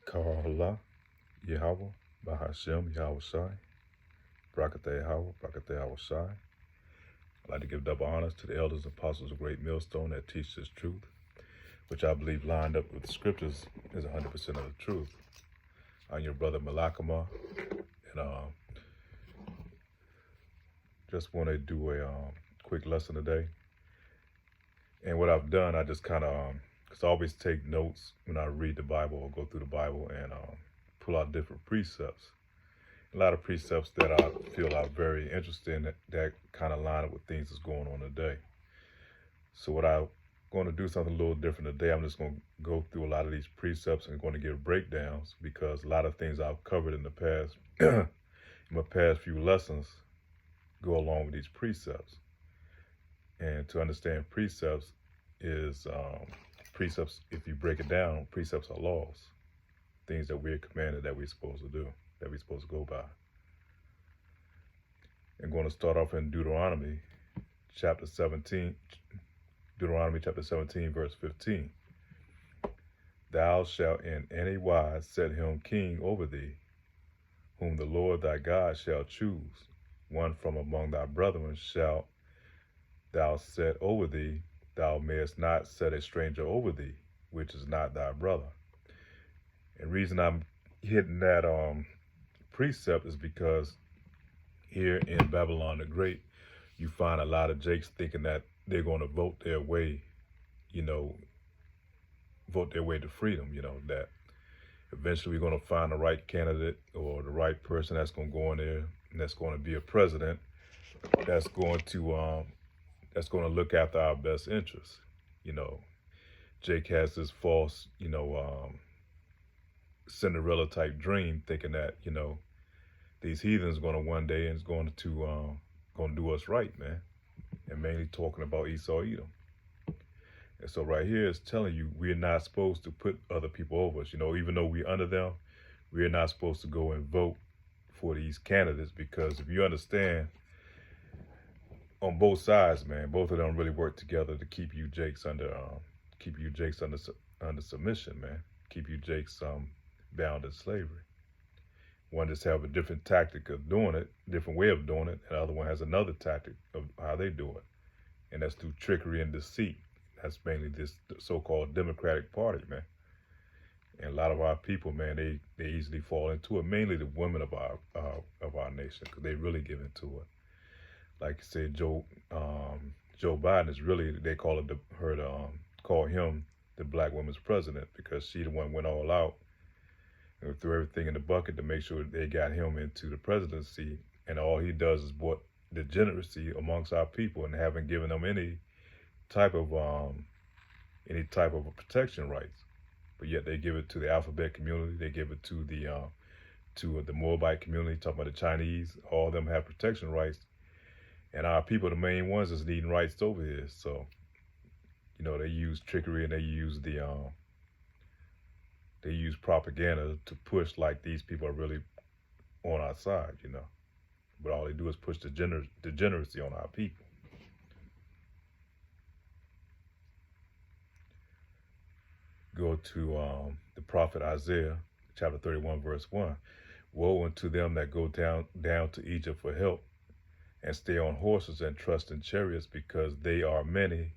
Ka'ala, Yahweh, Bahashem, Yahweh Shai, Brakathe Yahweh, Brakathe Yahweh Shai. I'd like to give double honors to the elders and apostles of Great Millstone that teach this truth, which I believe lined up with the scriptures is 100% of the truth. I'm your brother Malakama, and just want to do a quick lesson today. And what I've done, I just kind of, because I always take notes when I read the Bible or go through the Bible and pull out different precepts. A lot of precepts that I feel are very interesting that kind of line up with things that's going on today. So what I'm going to do something a little different today. I'm just going to go through a lot of these precepts and going to give breakdowns because a lot of things I've covered in the past, in my past few lessons, go along with these precepts. And to understand precepts is precepts, if you break it down, precepts are laws, things that we're commanded that we're supposed to do, that we're supposed to go by. I'm going to start off in Deuteronomy chapter 17, verse 15. Thou shalt in any wise set him king over thee, whom the Lord thy God shall choose. One from among thy brethren shalt thou set over thee. Thou mayest not set a stranger over thee, which is not thy brother. And the reason I'm hitting that precept is because here in Babylon the Great, you find a lot of jakes thinking that they're going to vote their way to freedom, that eventually we're going to find the right candidate or the right person that's going to go in there and that's going to be a president that's going to look after our best interests. Jake has this false, Cinderella type dream, thinking that, these heathens going to one day and is going to do us right, man. And mainly talking about Esau Edom. And so right here is telling you we're not supposed to put other people over us. Even though we're under them, we're not supposed to go and vote for these candidates, because if you understand, on both sides, man, both of them really work together to keep you jakes under submission, man. Keep you jakes bound in slavery. One just have a different tactic of doing it, different way of doing it, and the other one has another tactic of how they do it. And that's through trickery and deceit. That's mainly this so-called Democratic Party, man. And a lot of our people, man, they easily fall into it. Mainly the women of our nation, because they really give into it. Like you say, Joe Biden is really, they call him the black woman's president, because she the one went all out and threw everything in the bucket to make sure they got him into the presidency. And all he does is brought degeneracy amongst our people and haven't given them any type of protection rights. But yet they give it to the alphabet community, they give it to the Moabite community, talking about the Chinese. All of them have protection rights. And our people, the main ones, is needing rights over here. So, they use trickery and they use propaganda to push like these people are really on our side, But all they do is push degeneracy on our people. Go to the prophet Isaiah, chapter 31, verse 1. Woe unto them that go down to Egypt for help, and stay on horses and trust in chariots, because they are many,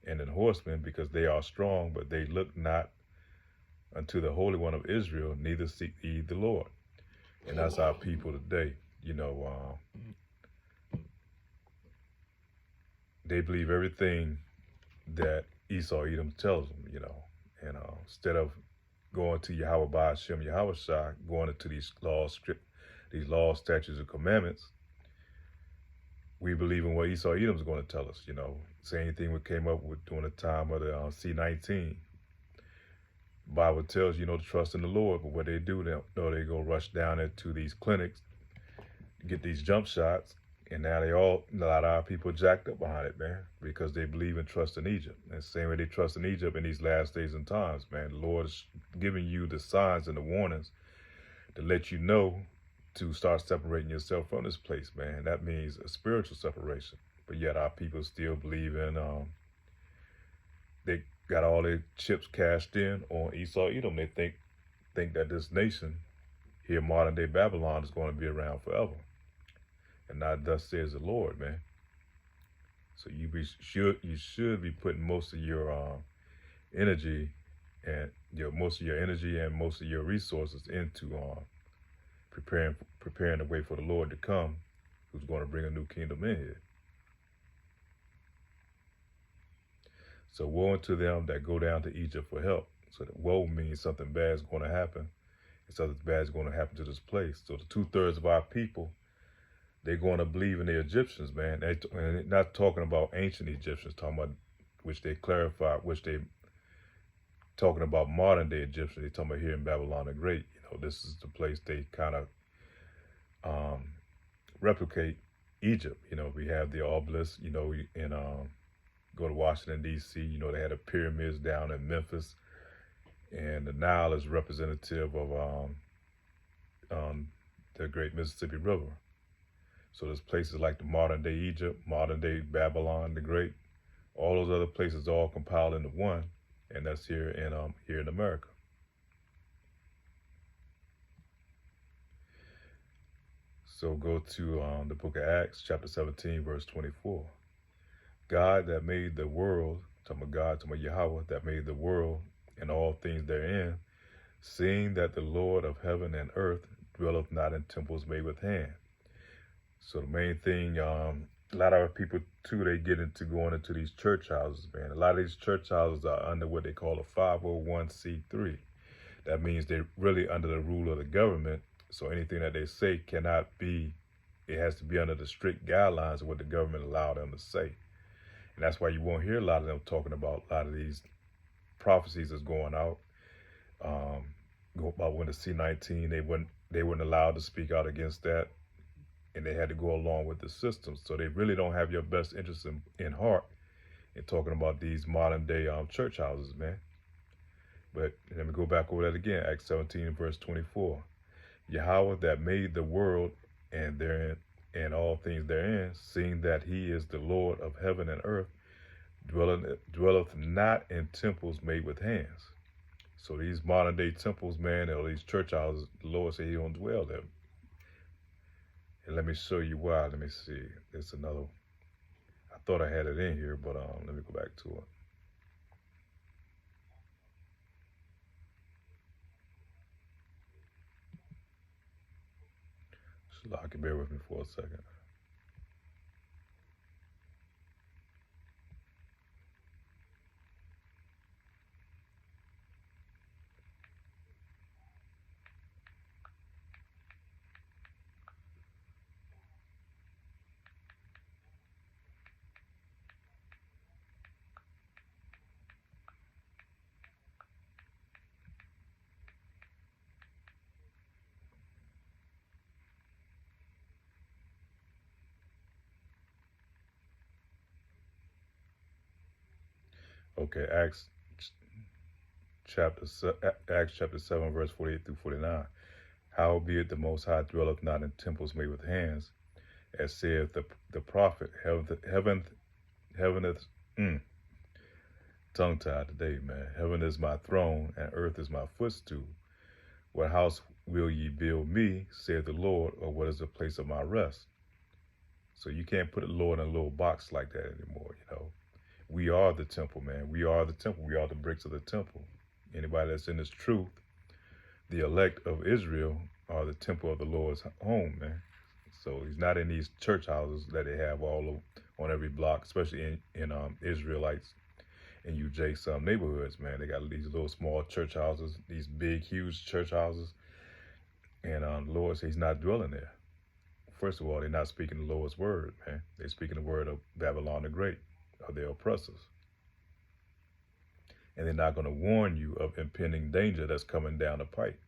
and in horsemen, because they are strong, but they look not unto the Holy One of Israel, neither seek ye the Lord. And that's our people today. They believe everything that Esau Edom tells them, and instead of going to Yahweh Bahashem, Yahweh Shai, going into these laws, statutes, and commandments, we believe in what Esau Edom is going to tell us, Same thing we came up with during the time of the C-19. Bible tells you, to trust in the Lord, but what they do, they go rush down into these clinics to get these jump shots, and now a lot of our people jacked up behind it, man, because they believe in trust in Egypt. And the same way they trust in Egypt in these last days and times, man. The Lord is giving you the signs and the warnings to let you know to start separating yourself from this place, man. That means a spiritual separation. But yet our people still believe in, they got all their chips cashed in on Esau Edom. They think think that this nation here, modern day Babylon, is going to be around forever. And not thus says the Lord, man. So you should be putting most of your energy and most of your energy and most of your resources into preparing the way for the Lord to come, who's going to bring a new kingdom in here. So woe unto them that go down to Egypt for help. So that woe means something bad is going to happen. And something bad is going to happen to this place. So the 2/3 of our people, they're going to believe in the Egyptians, man. And not talking about ancient Egyptians, talking about which they clarified, which they talking about modern day Egyptians. They're talking about here in Babylon the Great. This is the place they kind of replicate Egypt. We have the obelisk, in go to Washington, D.C., they had the pyramids down in Memphis. And the Nile is representative of the great Mississippi River. So there's places like the modern day Egypt, modern day Babylon the Great. All those other places all compiled into one, and that's here in America. So go to the book of Acts, chapter 17, verse 24. God that made the world, talking about Yahweh, that made the world and all things therein, seeing that the Lord of heaven and earth dwelleth not in temples made with hand. So the main thing, a lot of people too, they get into going into these church houses, man. A lot of these church houses are under what they call a 501c3. That means they're really under the rule of the government. So anything that they say cannot be, it has to be under the strict guidelines of what the government allowed them to say. And that's why you won't hear a lot of them talking about a lot of these prophecies that's going out. About when the C-19, they weren't allowed to speak out against that. And they had to go along with the system. So they really don't have your best interest in heart in talking about these modern day church houses, man. But let me go back over that again. Acts 17 verse 24. Yahweh that made the world and therein and all things therein, seeing that he is the Lord of heaven and earth, dwelleth not in temples made with hands. So these modern day temples, man, or these church houses, the Lord said he don't dwell there. And let me show you why. Let me see. It's another. I thought I had it in here, but let me go back to it. So I can bear with me for a second. Okay, Acts chapter 7, verse 48 through 49. Howbeit the Most High dwelleth not in temples made with hands, as saith the prophet, heaven is, tongue-tied today, man. Heaven is my throne, and earth is my footstool. What house will ye build me, saith the Lord, or what is the place of my rest? So you can't put the Lord in a little box like that anymore, We are the temple, man. We are the temple. We are the bricks of the temple. Anybody that's in this truth, the elect of Israel are the temple of the Lord's home, man. So he's not in these church houses that they have all over, on every block, especially in Israelites and UJ neighborhoods, man. They got these little small church houses, these big, huge church houses. And the Lord says he's not dwelling there. First of all, they're not speaking the Lord's word, man. They're speaking the word of Babylon the Great, of their oppressors. And they're not going to warn you of impending danger that's coming down the pipe.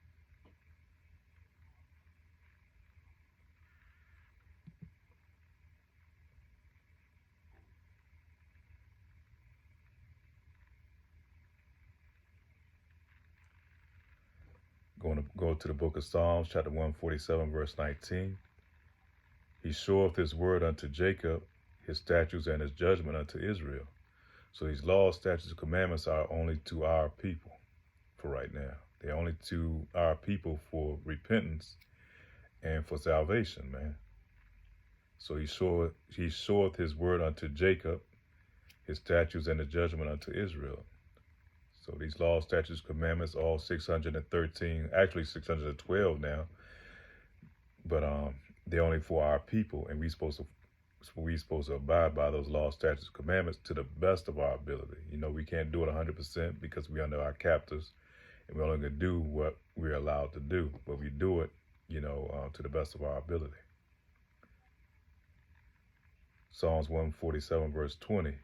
Going to go to the book of Psalms, chapter 147, verse 19. He showeth his word unto Jacob, his statutes and his judgment unto Israel. So these laws, statutes, and commandments are only to our people for right now. They're only to our people for repentance and for salvation, man. So he showeth his word unto Jacob, his statutes and the judgment unto Israel. So these laws, statutes, commandments, all 613, actually 612 now, but they're only for our people, and we supposed to abide by those laws, statutes, commandments to the best of our ability. You know, we can't do it 100% because we're under our captors, and we're only going to do what we're allowed to do, but we do it, to the best of our ability. Psalms 147 verse 20,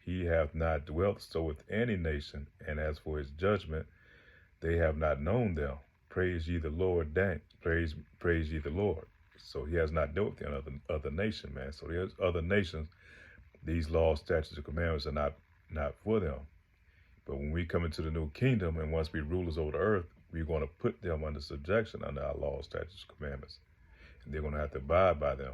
he hath not dwelt so with any nation, and as for his judgment, they have not known them. Praise ye the Lord, praise ye the Lord. So he has not dealt with the other nation, man. So there's other nations, these laws, statutes, and commandments are not for them. But when we come into the new kingdom, and once we rulers over the earth, we're going to put them under subjection under our laws, statutes, and commandments. And they're going to have to abide by them,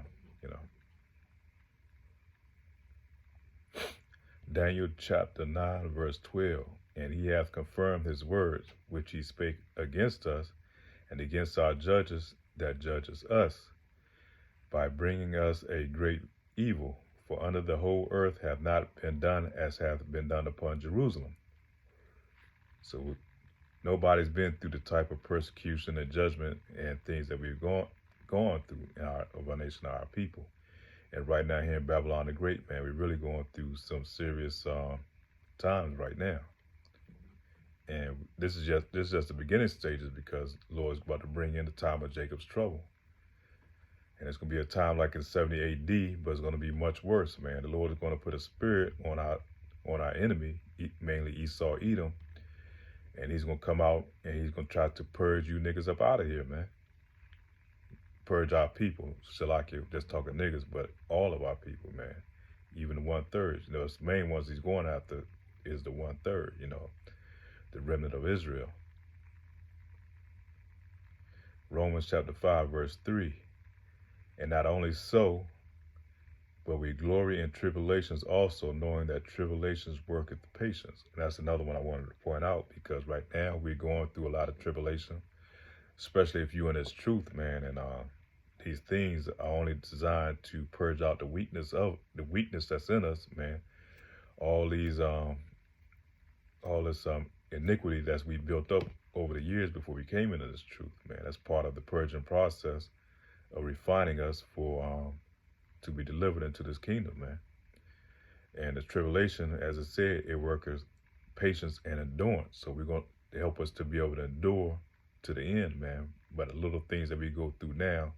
Daniel chapter 9, verse 12. And he hath confirmed his words, which he spake against us, and against our judges that judges us, by bringing us a great evil. For under the whole earth hath not been done as hath been done upon Jerusalem. So nobody's been through the type of persecution and judgment and things that we've gone through of our nation, our people. And right now here in Babylon the Great, man, we're really going through some serious times right now. And this is just the beginning stages, because the Lord's about to bring in the time of Jacob's trouble. And it's going to be a time like in 70 AD, but it's going to be much worse, man. The Lord is going to put a spirit on our enemy, mainly Esau, Edom. And he's going to come out and he's going to try to purge you niggas up out of here, man. Purge our people. Shalakia, just talking niggas, but all of our people, man. Even the 1/3. The main ones he's going after is the 1/3, the remnant of Israel. Romans chapter 5, verse 3. And not only so, but we glory in tribulations also, knowing that tribulations worketh patience. And that's another one I wanted to point out, because right now we're going through a lot of tribulation, especially if you're in this truth, man. And these things are only designed to purge out the weakness that's in us, man. All this iniquity that we built up over the years before we came into this truth, man. That's part of the purging process of refining us for to be delivered into this kingdom, man. And the tribulation, as I said, it works patience and endurance. So we're going to help us to be able to endure to the end, man. But the little things that we go through now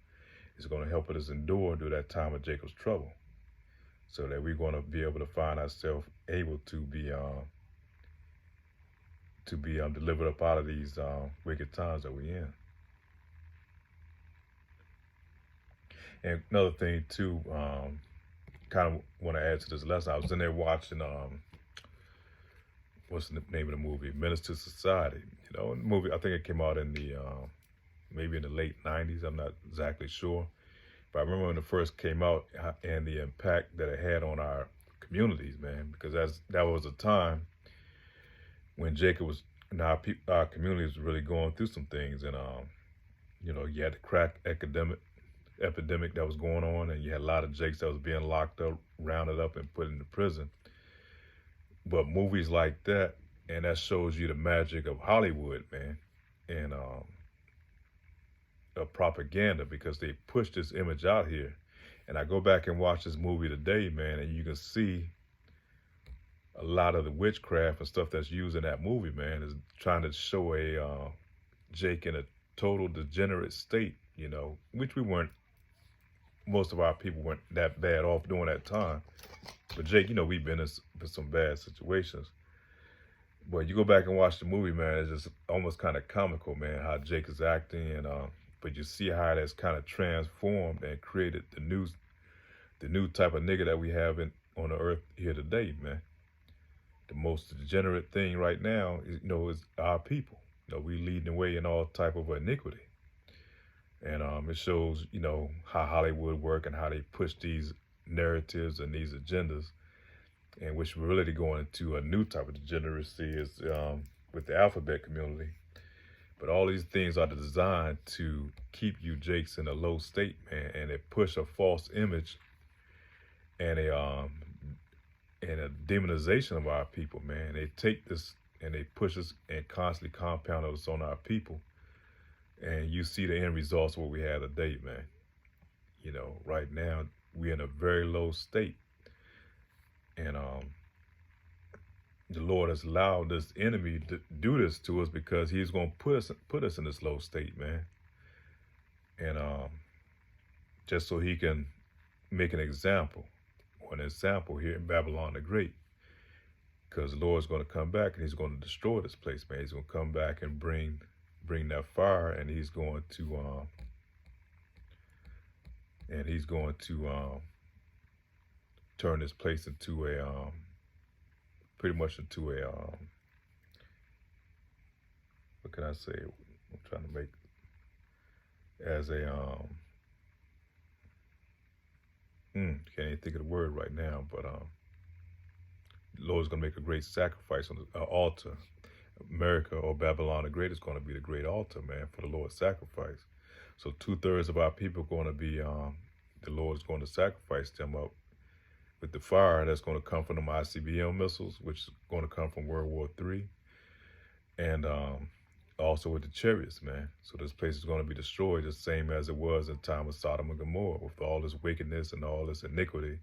is going to help us endure through that time of Jacob's trouble, so that we're going to be able to find ourselves able to be delivered up out of these wicked times that we're in. And another thing too, kind of want to add to this lesson. I was in there watching what's the name of the movie? Menace to Society. The movie, I think it came out in the maybe in the late 90s. I'm not exactly sure, but I remember when it first came out and the impact that it had on our communities, man. Because that was a time when Jacob was, our community was really going through some things, and you had the crack epidemic that was going on, and you had a lot of Jakes that was being locked up, rounded up, and put into prison. But movies like that, and that shows you the magic of Hollywood, man, and of propaganda, because they push this image out here. And I go back and watch this movie today, man, and you can see a lot of the witchcraft and stuff that's used in that movie, man, is trying to show a Jake in a total degenerate state, which we weren't. Most of our people weren't that bad off during that time. But Jake, we've been in some bad situations. But you go back and watch the movie, man, it's just almost kind of comical, man, how Jake is acting, and but you see how it has kind of transformed and created the new type of nigga that we have on the earth here today, man. The most degenerate thing right now is our people. We leading the way in all type of iniquity. And it shows, how Hollywood work and how they push these narratives and these agendas, and which we're really going into a new type of degeneracy is with the alphabet community. But all these things are designed to keep you jakes in a low state, man, and it push a false image and a demonization of our people, man. They take this and they push us and constantly compound us on our people. And you see the end results of what we have today, man. You know, right now we're in a very low state. And the Lord has allowed this enemy to do this to us because he's going to put us in this low state, man. And just so he can make an example here in Babylon the Great. Because the Lord's going to come back and he's going to destroy this place, man. He's going to come back and bring that fire, and he's going to turn this place into a pretty much into a what can I say? I'm trying to make as a can't even think of the word right now, but the Lord's gonna make a great sacrifice on the altar. America, or Babylon the Great, is going to be the great altar, man, for the Lord's sacrifice. So 2/3 of our people are going to be the Lord's going to sacrifice them up with the fire that's going to come from them ICBM missiles, which is going to come from World War III, and also with the chariots, man. So this place is going to be destroyed the same as it was in time of Sodom and Gomorrah, with all this wickedness and all this iniquity.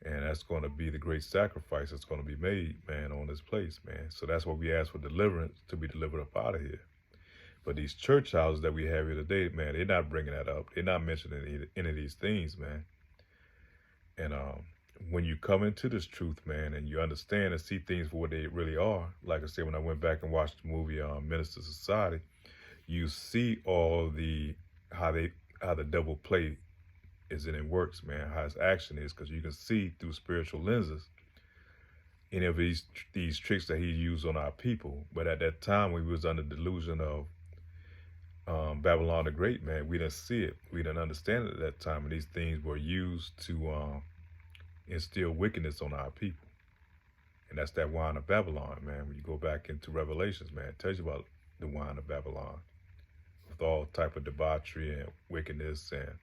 And that's going to be the great sacrifice that's going to be made, man, on this place, man. So that's what we ask for deliverance, to be delivered up out of here. But these church houses that we have here today, man, they're not bringing that up. They're not mentioning any of these things, man. And when you come into this truth, man, and you understand and see things for what they really are, like I said, when I went back and watched the movie Minister Society, you see all how the devil play is it in works, man, how his action is, because you can see through spiritual lenses any of these tricks that he used on our people. But at that time, we was under delusion of Babylon the Great, man. We didn't see it. We didn't understand it at that time. And these things were used to instill wickedness on our people. And that's that wine of Babylon, man. When you go back into Revelations, man, it tells you about the wine of Babylon with all type of debauchery and wickedness and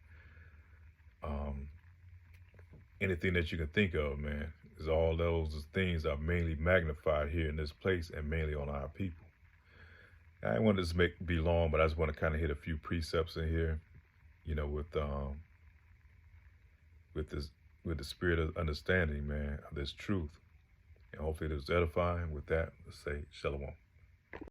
anything that you can think of, man, is all those things are mainly magnified here in this place and mainly on our people. I didn't want this to be long, but I just want to kind of hit a few precepts in here, you know, with the spirit of understanding, man, of this truth. And hopefully it is edifying. With that, let's say shalom.